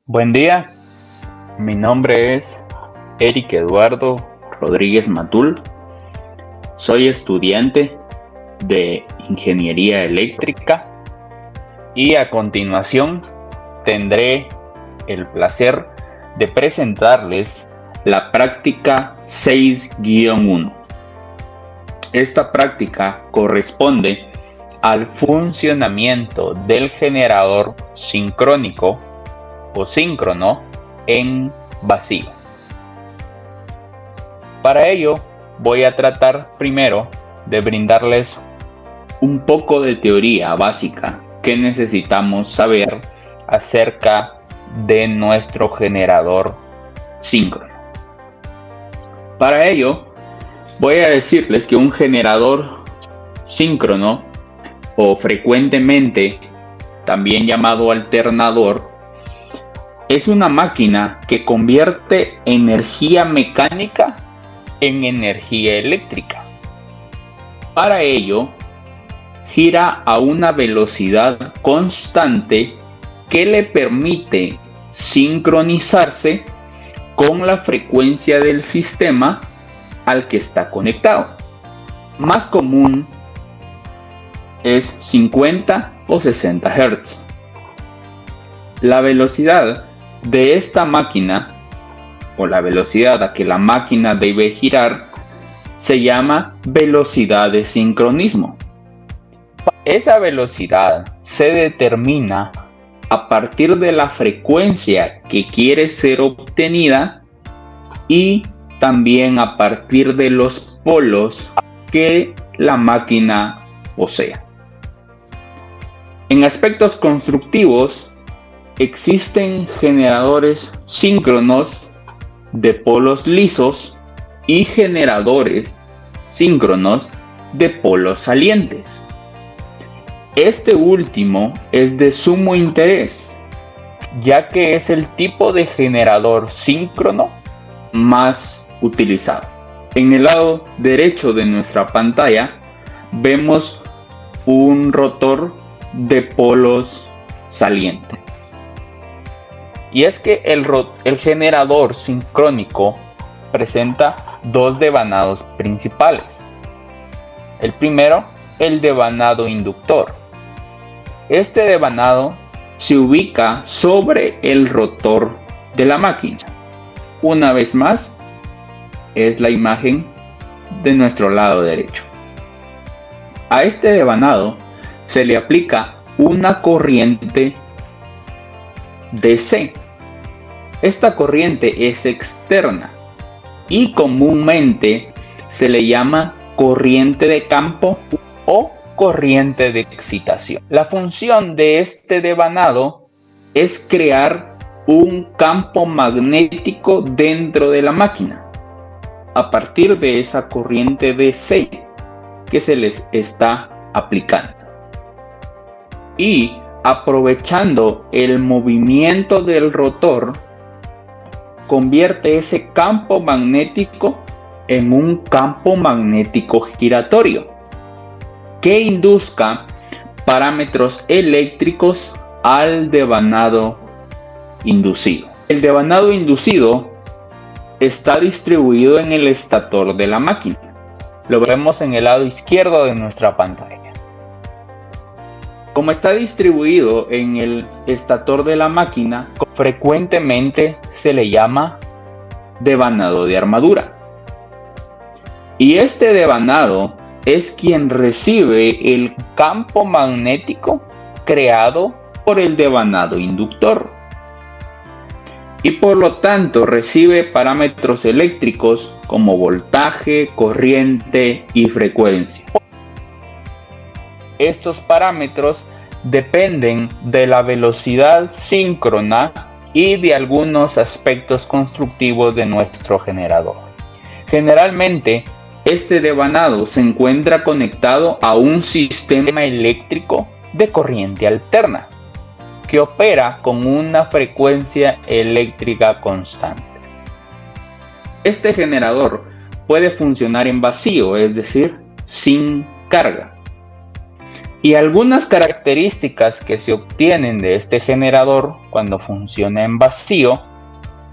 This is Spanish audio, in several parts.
Buen día, mi nombre es Eric Eduardo Rodríguez Matul. Soy estudiante de Ingeniería Eléctrica y a continuación tendré el placer de presentarles la práctica 6-1. Esta práctica corresponde al funcionamiento del generador sincrónico o síncrono en vacío. Para ello voy a tratar primero de brindarles un poco de teoría básica que necesitamos saber acerca de nuestro generador síncrono. Para ello voy a decirles que un generador síncrono, o frecuentemente también llamado alternador, es una máquina que convierte energía mecánica en energía eléctrica. Para ello, gira a una velocidad constante que le permite sincronizarse con la frecuencia del sistema al que está conectado. Más común es 50 o 60 Hz. La velocidad de esta máquina, o la velocidad a que la máquina debe girar, se llama velocidad de sincronismo. Esa velocidad se determina a partir de la frecuencia que quiere ser obtenida y también a partir de los polos que la máquina posea. En aspectos constructivos, existen generadores síncronos de polos lisos y generadores síncronos de polos salientes. Este último es de sumo interés, ya que es el tipo de generador síncrono más utilizado. En el lado derecho de nuestra pantalla vemos un rotor de polos salientes. Y es que el generador sincrónico presenta dos devanados principales. El primero, el devanado inductor. Este devanado se ubica sobre el rotor de la máquina. Una vez más, es la imagen de nuestro lado derecho. A este devanado se le aplica una corriente DC. Esta corriente es externa y comúnmente se le llama corriente de campo o corriente de excitación. La función de este devanado es crear un campo magnético dentro de la máquina a partir de esa corriente DC que se les está aplicando. Y aprovechando el movimiento del rotor, convierte ese campo magnético en un campo magnético giratorio que induzca parámetros eléctricos al devanado inducido. El devanado inducido está distribuido en el estator de la máquina. Lo vemos en el lado izquierdo de nuestra pantalla. Como está distribuido en el estator de la máquina, frecuentemente se le llama devanado de armadura. Y este devanado es quien recibe el campo magnético creado por el devanado inductor. Y por lo tanto recibe parámetros eléctricos como voltaje, corriente y frecuencia. Estos parámetros dependen de la velocidad síncrona y de algunos aspectos constructivos de nuestro generador. Generalmente, este devanado se encuentra conectado a un sistema eléctrico de corriente alterna, que opera con una frecuencia eléctrica constante. Este generador puede funcionar en vacío, es decir, sin carga. Y algunas características que se obtienen de este generador cuando funciona en vacío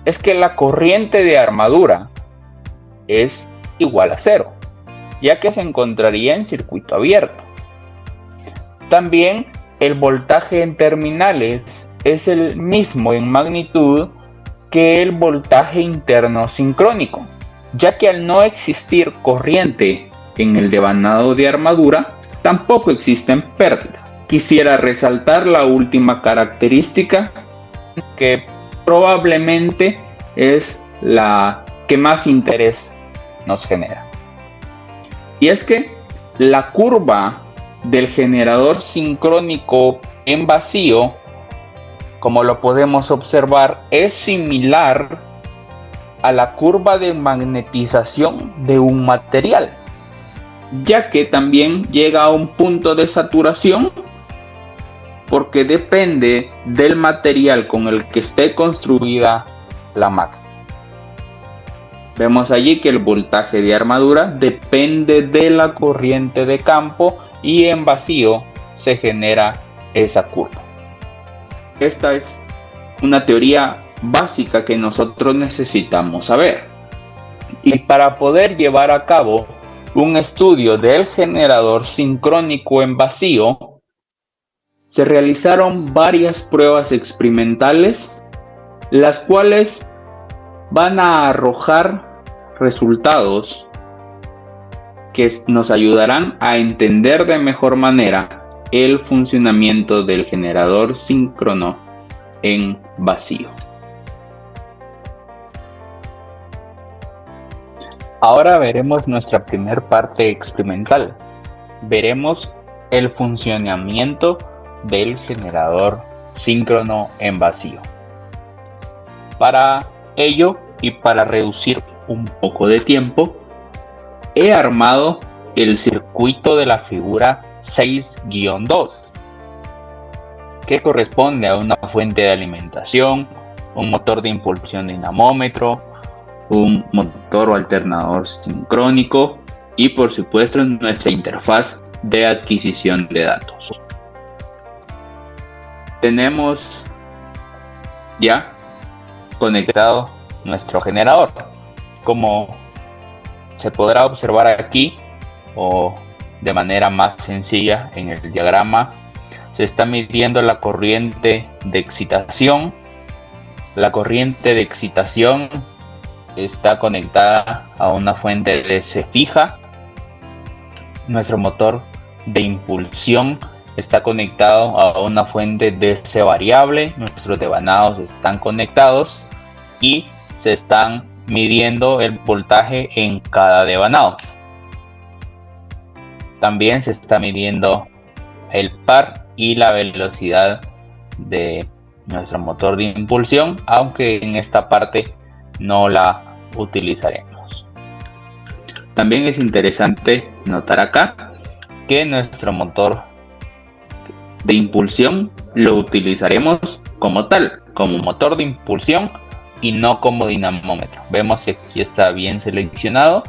es que la corriente de armadura es igual a cero, ya que se encontraría en circuito abierto. También el voltaje en terminales es el mismo en magnitud que el voltaje interno sincrónico, ya que al no existir corriente en el devanado de armadura, tampoco existen pérdidas. Quisiera resaltar la última característica, que probablemente es la que más interés nos genera. Y es que la curva del generador sincrónico en vacío, como lo podemos observar, es similar a la curva de magnetización de un material, ya que también llega a un punto de saturación porque depende del material con el que esté construida la máquina. Vemos allí que el voltaje de armadura depende de la corriente de campo y en vacío se genera esa curva. Esta es una teoría básica que nosotros necesitamos saber. Y para poder llevar a cabo un estudio del generador sincrónico en vacío, se realizaron varias pruebas experimentales, las cuales van a arrojar resultados que nos ayudarán a entender de mejor manera el funcionamiento del generador síncrono en vacío. Ahora veremos nuestra primer parte experimental. Veremos el funcionamiento del generador síncrono en vacío. Para ello y para reducir un poco de tiempo, he armado el circuito de la figura 6-2, que corresponde a una fuente de alimentación, un motor de impulsión dinamómetro, un motor o alternador sincrónico y por supuesto nuestra interfaz de adquisición de datos. Tenemos ya conectado nuestro generador. Como se podrá observar aquí o de manera más sencilla en el diagrama, se está midiendo la corriente de excitación. La corriente de excitación está conectada a una fuente DC fija. Nuestro motor de impulsión está conectado a una fuente DC variable. Nuestros devanados están conectados y se están midiendo el voltaje en cada devanado. También se está midiendo el par y la velocidad de nuestro motor de impulsión, aunque en esta parte no la utilizaremos. También es interesante notar acá que nuestro motor de impulsión lo utilizaremos como tal, como motor de impulsión y no como dinamómetro. Vemos que aquí está bien seleccionado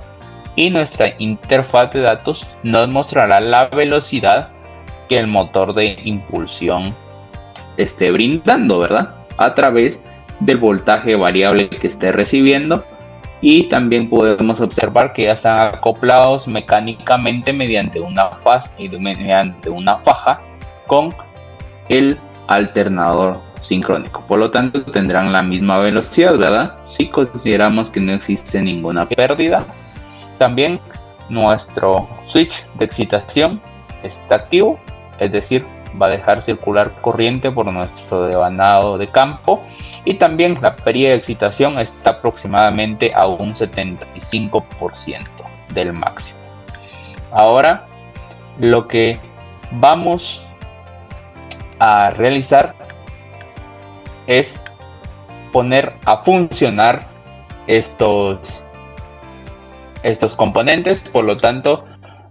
y nuestra interfaz de datos nos mostrará la velocidad que el motor de impulsión esté brindando, ¿verdad? A través del voltaje variable que esté recibiendo, y también podemos observar que ya están acoplados mecánicamente mediante una faz y mediante una faja con el alternador sincrónico. Por lo tanto tendrán la misma velocidad, ¿verdad? Si consideramos que no existe ninguna pérdida. También nuestro switch de excitación está activo, es decir, va a dejar circular corriente por nuestro devanado de campo, y también la perilla de excitación está aproximadamente a un 75% del máximo. Ahora lo que vamos a realizar es poner a funcionar estos componentes. Por lo tanto,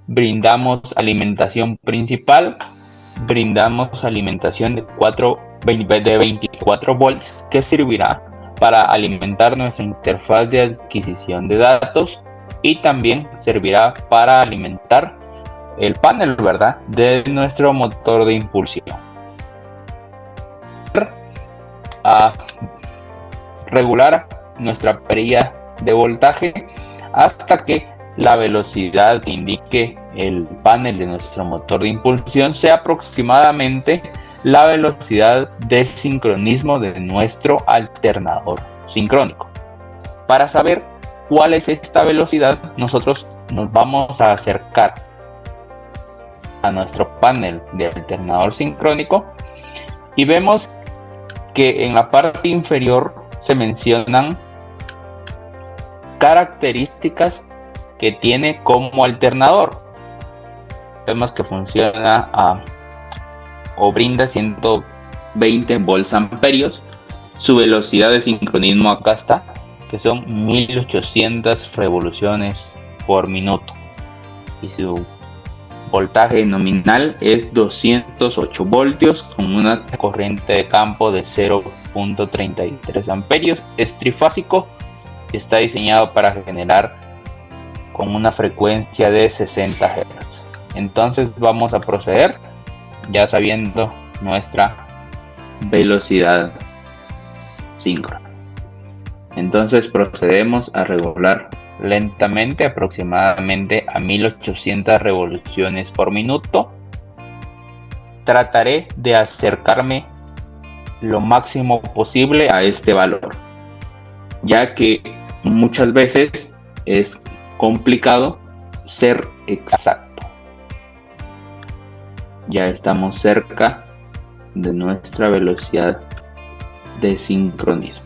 brindamos alimentación principal, brindamos alimentación de 24 volts que servirá para alimentar nuestra interfaz de adquisición de datos, y también servirá para alimentar el panel, ¿verdad?, de nuestro motor de impulsión. A regular nuestra perilla de voltaje hasta que la velocidad que indique el panel de nuestro motor de impulsión sea aproximadamente la velocidad de sincronismo de nuestro alternador sincrónico. Para saber cuál es esta velocidad, nosotros nos vamos a acercar a nuestro panel de alternador sincrónico y vemos que en la parte inferior se mencionan características que tiene como alternador. Vemos que funciona o brinda 120 volts amperios. Su velocidad de sincronismo acá está, que son 1800 revoluciones por minuto, y su voltaje nominal es 208 voltios con una corriente de campo de 0.33 amperios. Es trifásico y está diseñado para generar con una frecuencia de 60 Hz. Entonces vamos a proceder ya sabiendo nuestra velocidad síncrona. Entonces procedemos a regular lentamente, aproximadamente a 1800 revoluciones por minuto. Trataré de acercarme lo máximo posible a este valor, ya que muchas veces es complicado ser exacto. Ya estamos cerca de nuestra velocidad de sincronismo.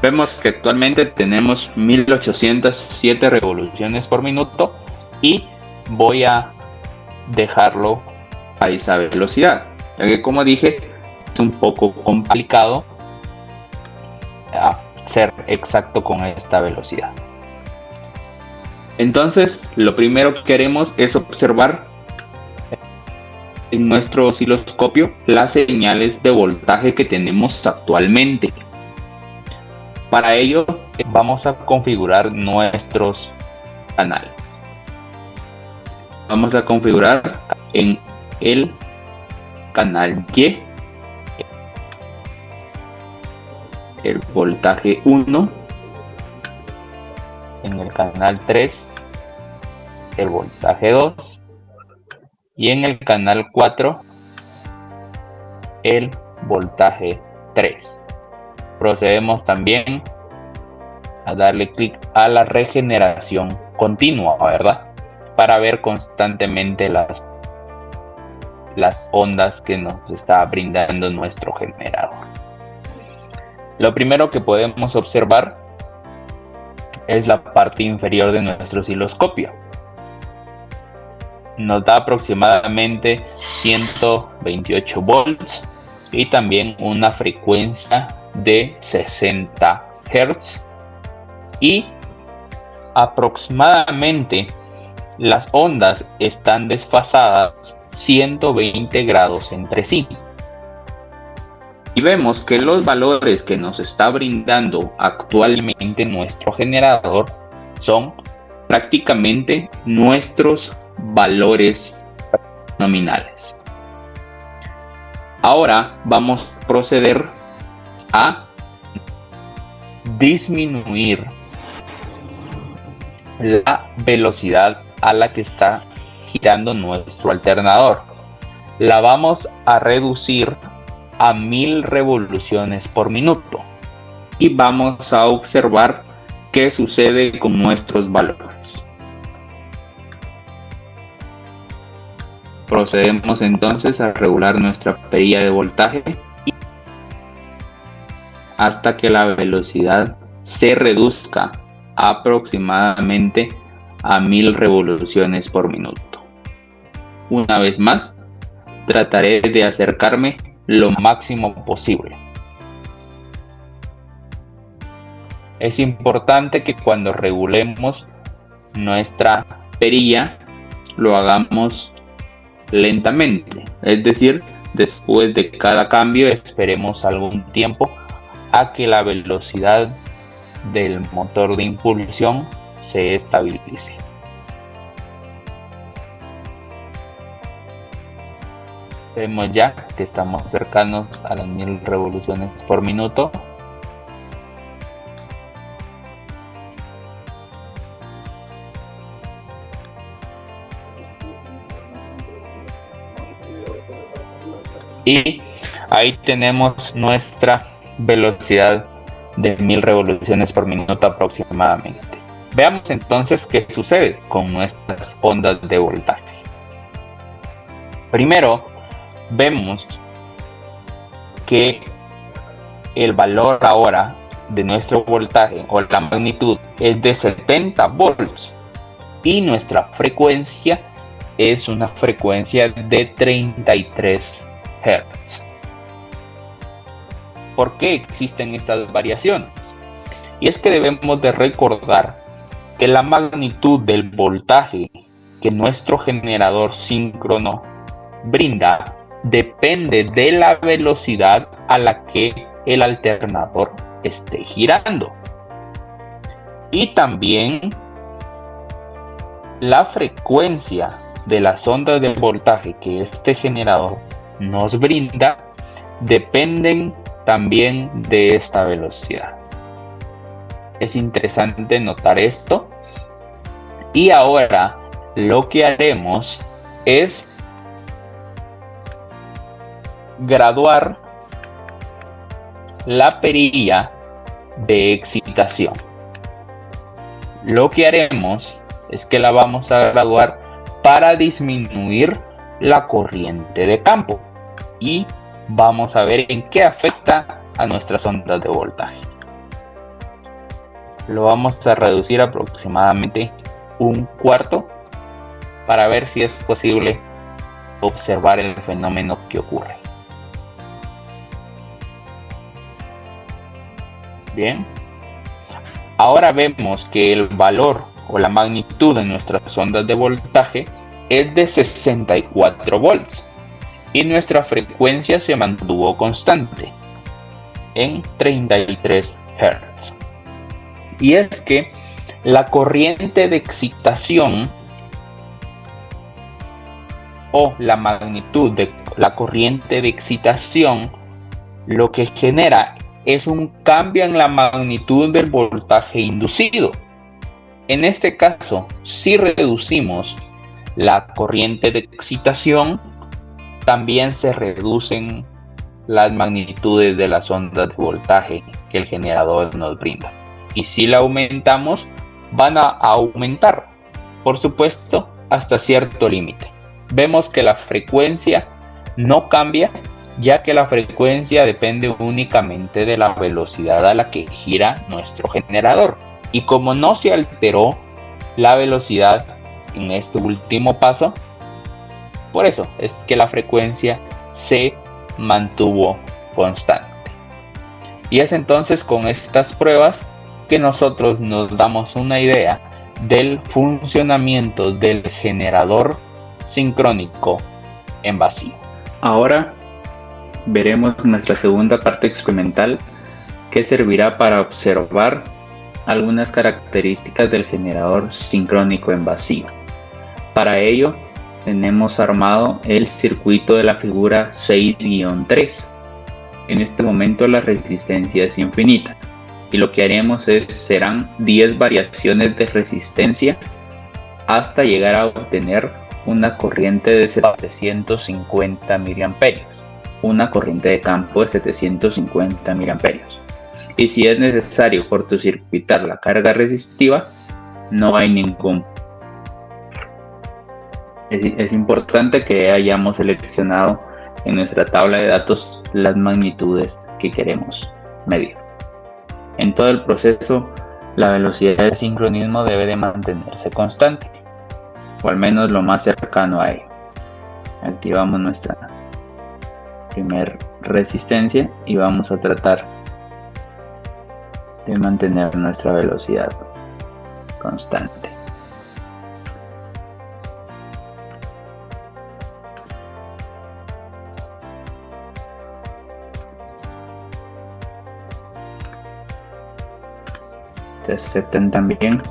Vemos que actualmente tenemos 1807 revoluciones por minuto y voy a dejarlo a esa velocidad, ya que, como dije, es un poco complicado ser exacto con esta velocidad. Entonces, lo primero que haremos es observar en nuestro osciloscopio las señales de voltaje que tenemos actualmente. Para ello vamos a configurar nuestros canales. Vamos a configurar en el canal Y el voltaje 1, en el canal 3 el voltaje 2 y en el canal 4 el voltaje 3. Procedemos también a darle clic a la regeneración continua, ¿verdad?, para ver constantemente las ondas que nos está brindando nuestro generador. Lo primero que podemos observar es la parte inferior de nuestro osciloscopio. Nos da aproximadamente 128 volts y también una frecuencia de 60 Hz, y aproximadamente las ondas están desfasadas 120 grados entre sí. Y vemos que los valores que nos está brindando actualmente nuestro generador son prácticamente nuestros valores nominales. Ahora vamos a proceder a disminuir la velocidad a la que está girando nuestro alternador. La vamos a reducir a 1000 revoluciones por minuto y vamos a observar qué sucede con nuestros valores. Procedemos entonces a regular nuestra perilla de voltaje hasta que la velocidad se reduzca aproximadamente a 1000 revoluciones por minuto. Una vez más, trataré de acercarme lo máximo posible. Es importante que cuando regulemos nuestra perilla lo hagamos lentamente. Es decir, después de cada cambio esperemos algún tiempo a que la velocidad del motor de impulsión se estabilice. Vemos ya que estamos cercanos a las 1000 revoluciones por minuto. Y ahí tenemos nuestra velocidad de 1000 revoluciones por minuto aproximadamente. Veamos entonces qué sucede con nuestras ondas de voltaje. Primero, vemos que el valor ahora de nuestro voltaje o la magnitud es de 70 volts y nuestra frecuencia es una frecuencia de 33 Hz. ¿Por qué existen estas variaciones? Y es que debemos de recordar que la magnitud del voltaje que nuestro generador síncrono brinda depende de la velocidad a la que el alternador esté girando. Y también la frecuencia de las ondas de voltaje que este generador nos brinda dependen también de esta velocidad. Es interesante notar esto. Y ahora lo que haremos es graduar la perilla de excitación. Lo que haremos es que la vamos a graduar para disminuir la corriente de campo y vamos a ver en qué afecta a nuestras ondas de voltaje. Lo vamos a reducir aproximadamente un cuarto para ver si es posible observar el fenómeno que ocurre. Bien, ahora vemos que el valor o la magnitud de nuestras ondas de voltaje es de 64 volts y nuestra frecuencia se mantuvo constante en 33 Hz. Y es que la corriente de excitación o la magnitud de la corriente de excitación lo que genera es un cambio en la magnitud del voltaje inducido. En este caso, si reducimos la corriente de excitación, también se reducen las magnitudes de las ondas de voltaje que el generador nos brinda. Y si la aumentamos, van a aumentar, por supuesto, hasta cierto límite. Vemos que la frecuencia no cambia, ya que la frecuencia depende únicamente de la velocidad a la que gira nuestro generador. Y como no se alteró la velocidad en este último paso, por eso es que la frecuencia se mantuvo constante. Y es entonces con estas pruebas que nosotros nos damos una idea del funcionamiento del generador sincrónico en vacío. Ahora veremos nuestra segunda parte experimental que servirá para observar algunas características del generador sincrónico en vacío. Para ello tenemos armado el circuito de la figura 6-3. En este momento la resistencia es infinita y lo que haremos serán 10 variaciones de resistencia hasta llegar a obtener una corriente de 750 mA, una corriente de campo de 750 mA. Y si es necesario cortocircuitar la carga resistiva, no hay ningún. Es importante que hayamos seleccionado en nuestra tabla de datos las magnitudes que queremos medir. En todo el proceso, la velocidad de sincronismo debe de mantenerse constante, o al menos lo más cercano a ello. Activamos nuestra primer resistencia y vamos a tratar de mantener nuestra velocidad constante. Se aceptan también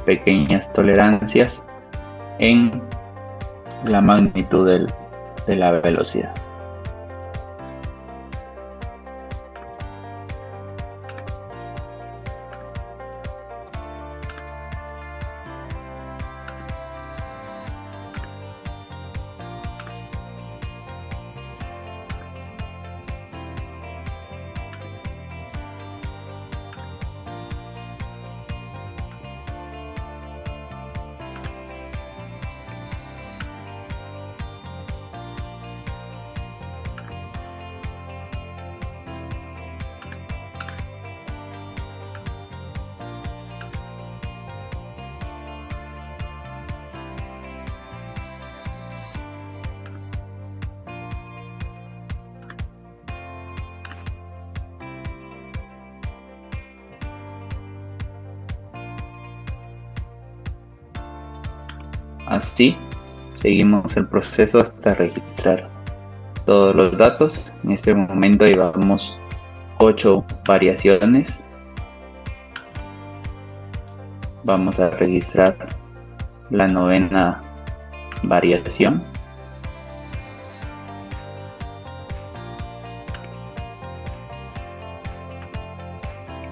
pequeñas tolerancias en la magnitud de la velocidad. Así, seguimos el proceso hasta registrar todos los datos. En este momento llevamos 8 variaciones. Vamos a registrar la 9ª variación.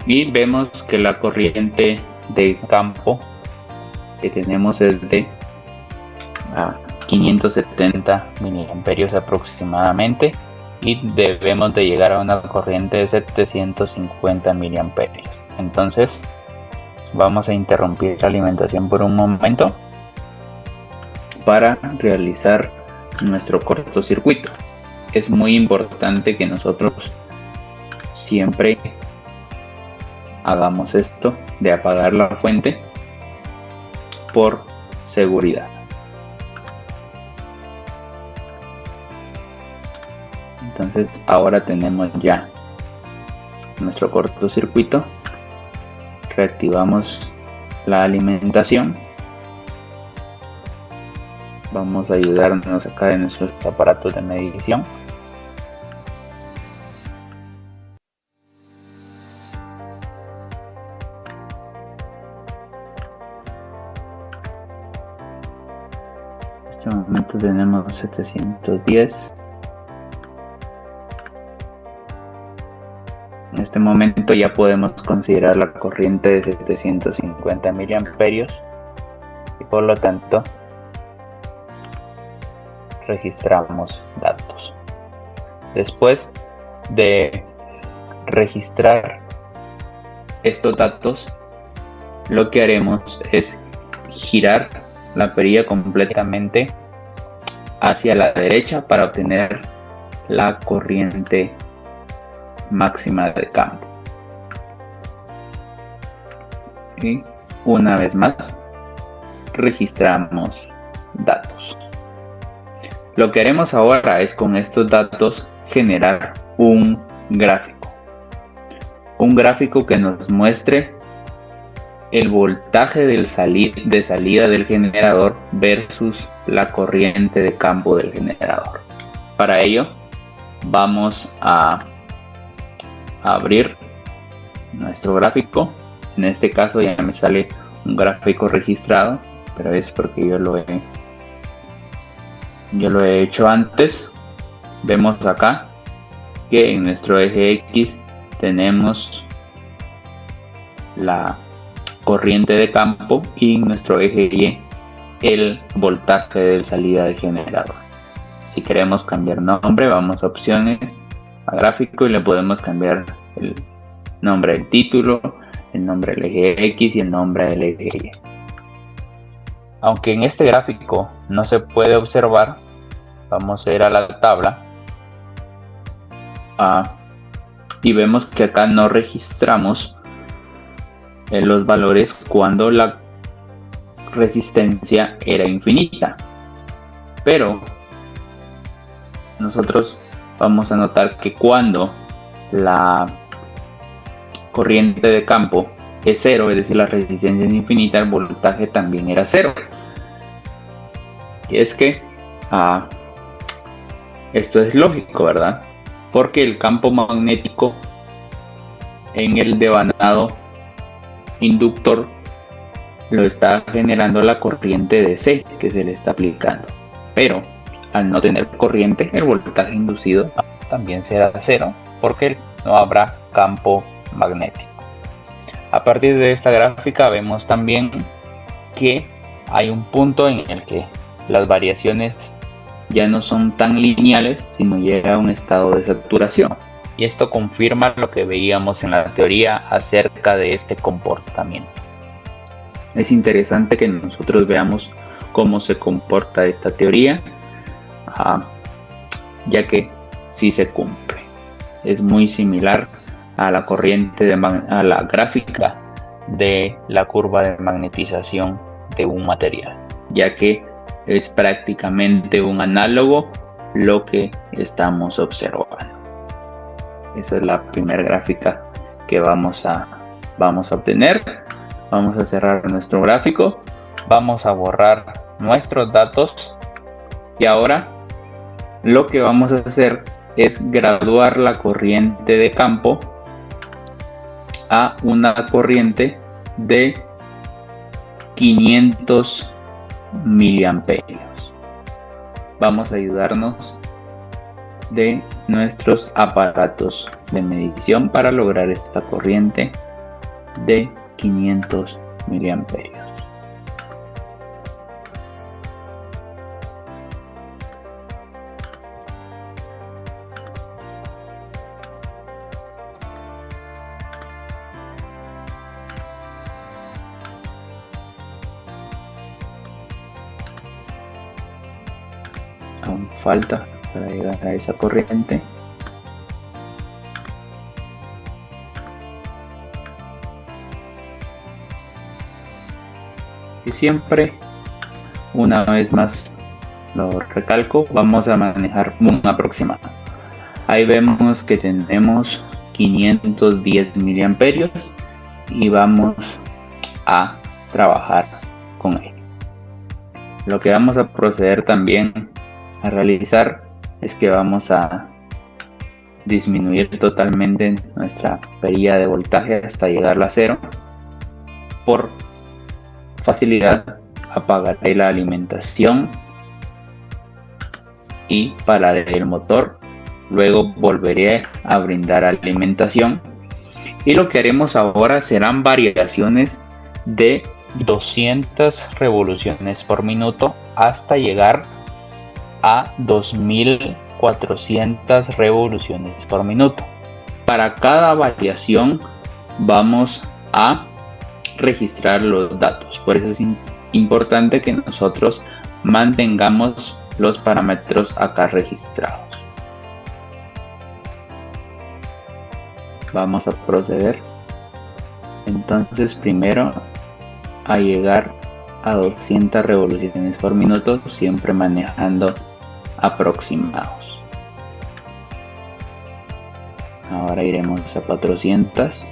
Y vemos que la corriente de campo que tenemos es de 570 miliamperios aproximadamente, y debemos de llegar a una corriente de 750 miliamperios. Entonces vamos a interrumpir la alimentación por un momento para realizar nuestro cortocircuito. Es muy importante que nosotros siempre hagamos esto de apagar la fuente por seguridad. Entonces ahora tenemos ya nuestro cortocircuito. Reactivamos la alimentación. Vamos a ayudarnos acá en nuestros aparatos de medición. En este momento tenemos 710. En este momento ya podemos considerar la corriente de 750 miliamperios y por lo tanto registramos datos. Después de registrar estos datos, lo que haremos es girar la perilla completamente hacia la derecha para obtener la corriente máxima de campo. Y una vez más registramos datos. Lo que haremos ahora es con estos datos generar un gráfico que nos muestre el voltaje de salida del generador versus la corriente de campo del generador. Para ello vamos a abrir nuestro gráfico. En este caso ya me sale un gráfico registrado, pero es porque yo lo he hecho antes. Vemos acá que en nuestro eje X tenemos la corriente de campo y en nuestro eje Y el voltaje de salida del generador. Si queremos cambiar nombre, vamos a opciones, a gráfico, y le podemos cambiar el nombre del título, el nombre del eje X y el nombre del eje Y. Aunque en este gráfico no se puede observar, vamos a ir a la tabla y vemos que acá no registramos los valores cuando la resistencia era infinita, pero nosotros vamos a notar que cuando la corriente de campo es cero, es decir, la resistencia es infinita, el voltaje también era cero. Y es que esto es lógico, ¿verdad? Porque el campo magnético en el devanado inductor lo está generando la corriente DC que se le está aplicando. Pero al no tener corriente, el voltaje inducido también será cero porque no habrá campo magnético. A partir de esta gráfica vemos también que hay un punto en el que las variaciones ya no son tan lineales, sino llega a un estado de saturación. Y esto confirma lo que veíamos en la teoría acerca de este comportamiento. Es interesante que nosotros veamos cómo se comporta esta teoría, ya que sí se cumple. Es muy similar a la corriente a la gráfica de la curva de magnetización de un material, ya que es prácticamente un análogo lo que estamos observando. Esa es la primera gráfica que vamos a obtener. Vamos a cerrar nuestro gráfico, vamos a borrar nuestros datos y ahora lo que vamos a hacer es graduar la corriente de campo a una corriente de 500 miliamperios. Vamos a ayudarnos de nuestros aparatos de medición para lograr esta corriente de 500 miliamperios. Aún falta para llegar a esa corriente. Y siempre, una vez más lo recalco, vamos a manejar un aproximado. Ahí vemos que tenemos 510 miliamperios y vamos a trabajar con él. Lo que vamos a proceder también a realizar es que vamos a disminuir totalmente nuestra perilla de voltaje hasta llegar a 0. Por facilidad apagaré la alimentación y pararé el motor. Luego volveré a brindar alimentación y lo que haremos ahora serán variaciones de 200 revoluciones por minuto hasta llegar a 2400 revoluciones por minuto. Para cada variación vamos a registrar los datos, por eso es importante que nosotros mantengamos los parámetros acá registrados. Vamos a proceder entonces primero a llegar a 200 revoluciones por minuto, siempre manejando aproximados. Ahora iremos a 400.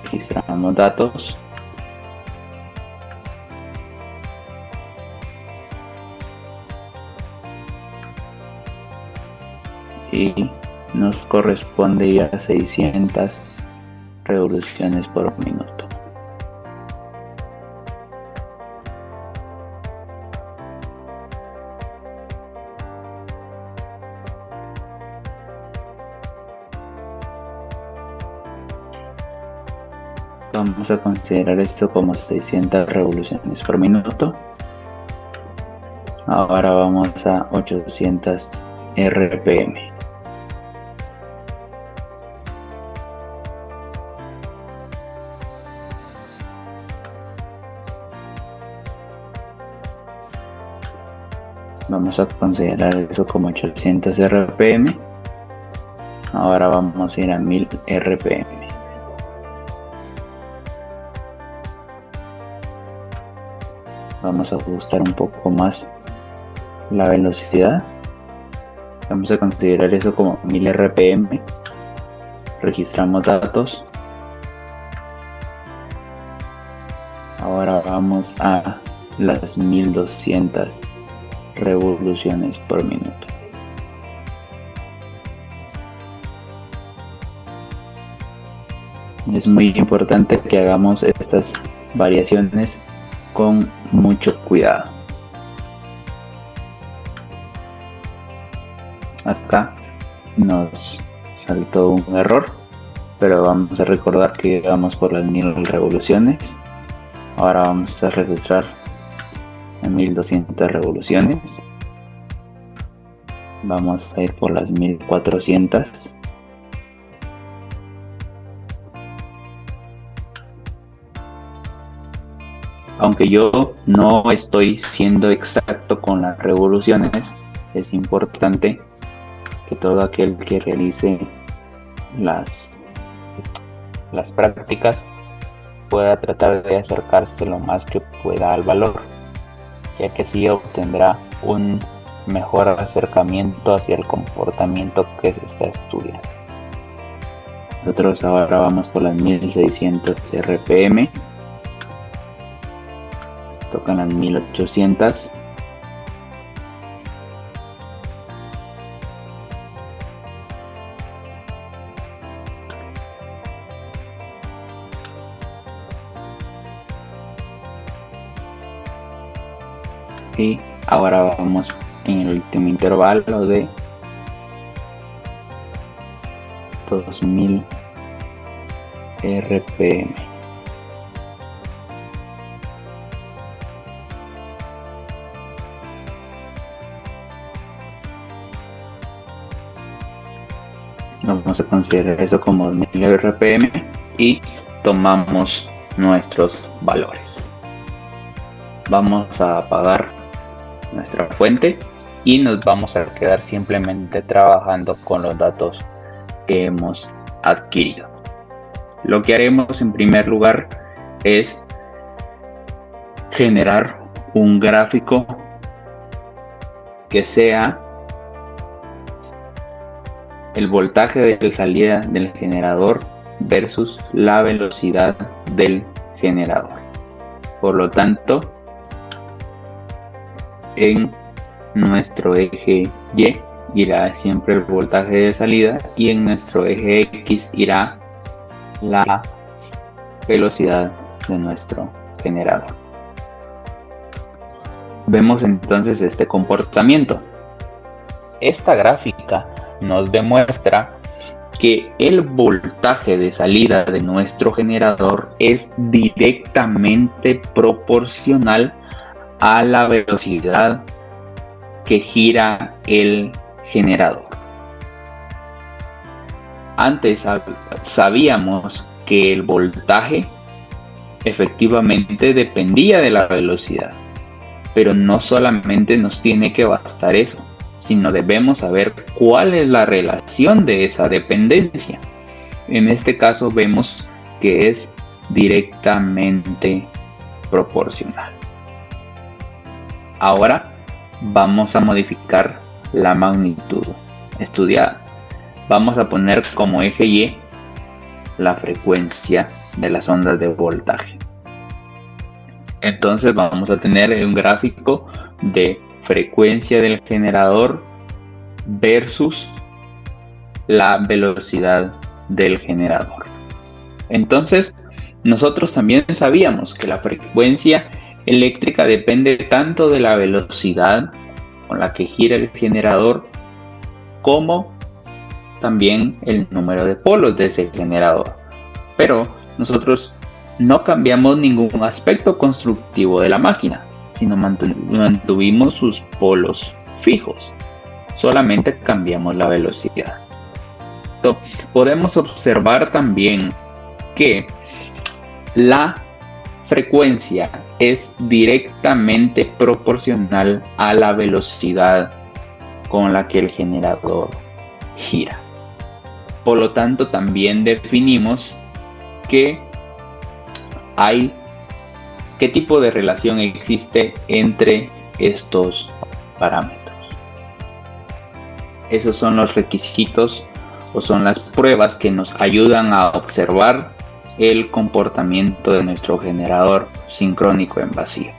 Registramos datos. Y nos corresponde ya 600 revoluciones por minuto. Vamos a considerar esto como 600 revoluciones por minuto. Ahora vamos a 800 RPM. Vamos a considerar eso como 800 RPM. Ahora vamos a ir a 1000 RPM. Vamos a ajustar un poco más la velocidad. Vamos a considerar eso como 1000 RPM. Registramos datos. Ahora vamos a las 1200 revoluciones por minuto. Es muy importante que hagamos estas variaciones con mucho cuidado. Acá nos saltó un error, pero vamos a recordar que vamos por las 1000 revoluciones. Ahora vamos a registrar a 1200 revoluciones. Vamos a ir por las 1400. Aunque yo no estoy siendo exacto con las revoluciones, es importante que todo aquel que realice las prácticas pueda tratar de acercarse lo más que pueda al valor, ya que así obtendrá un mejor acercamiento hacia el comportamiento que se está estudiando. Nosotros ahora vamos por las 1600 RPM. Tocan las 1800. Y ahora vamos en el último intervalo de 2000 RPM. Vamos a considerar eso como 2000 RPM y tomamos nuestros valores. Vamos a apagar nuestra fuente y nos vamos a quedar simplemente trabajando con los datos que hemos adquirido. Lo que haremos en primer lugar es generar un gráfico que sea el voltaje de salida del generador versus la velocidad del generador. Por lo tanto, en nuestro eje Y irá siempre el voltaje de salida y en nuestro eje X irá la velocidad de nuestro generador. Vemos entonces este comportamiento. Esta gráfica nos demuestra que el voltaje de salida de nuestro generador es directamente proporcional a la velocidad que gira el generador. Antes sabíamos que el voltaje efectivamente dependía de la velocidad, pero no solamente nos tiene que bastar eso, sino debemos saber cuál es la relación de esa dependencia. En este caso vemos que es directamente proporcional. Ahora vamos a modificar la magnitud estudiada. Vamos a poner como eje Y la frecuencia de las ondas de voltaje. Entonces vamos a tener un gráfico de frecuencia del generador versus la velocidad del generador. Entonces nosotros también sabíamos que la frecuencia eléctrica depende tanto de la velocidad con la que gira el generador como también el número de polos de ese generador. Pero nosotros no cambiamos ningún aspecto constructivo de la máquina, sino mantuvimos sus polos fijos. Solamente cambiamos la velocidad. Podemos observar también que la frecuencia es directamente proporcional a la velocidad con la que el generador gira. Por lo tanto, también definimos qué tipo de relación existe entre estos parámetros. Esos son los requisitos o son las pruebas que nos ayudan a observar el comportamiento de nuestro generador sincrónico en vacío.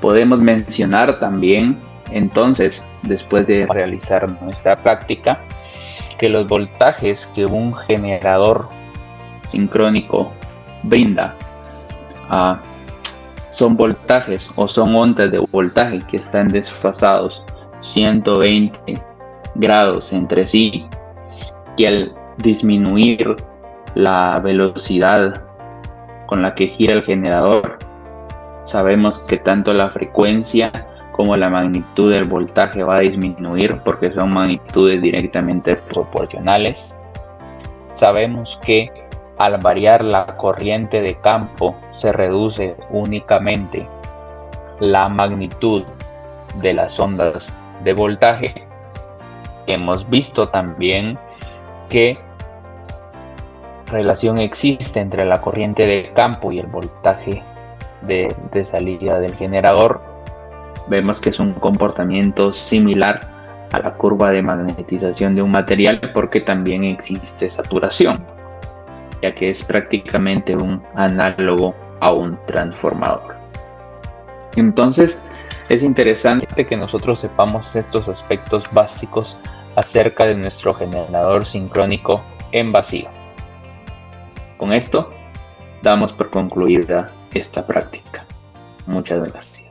Podemos mencionar también entonces, después de realizar nuestra práctica, que los voltajes que un generador sincrónico brinda son voltajes o son ondas de voltaje que están desfasados 120 grados entre sí, y al disminuir la velocidad con la que gira el generador, sabemos que tanto la frecuencia como la magnitud del voltaje va a disminuir porque son magnitudes directamente proporcionales. Sabemos que al variar la corriente de campo se reduce únicamente la magnitud de las ondas de voltaje. Hemos visto también qué relación existe entre la corriente de campo y el voltaje de salida del generador. Vemos que es un comportamiento similar a la curva de magnetización de un material porque también existe saturación, ya que es prácticamente un análogo a un transformador. Entonces, es interesante que nosotros sepamos estos aspectos básicos acerca de nuestro generador sincrónico en vacío. Con esto, damos por concluida esta práctica. Muchas gracias.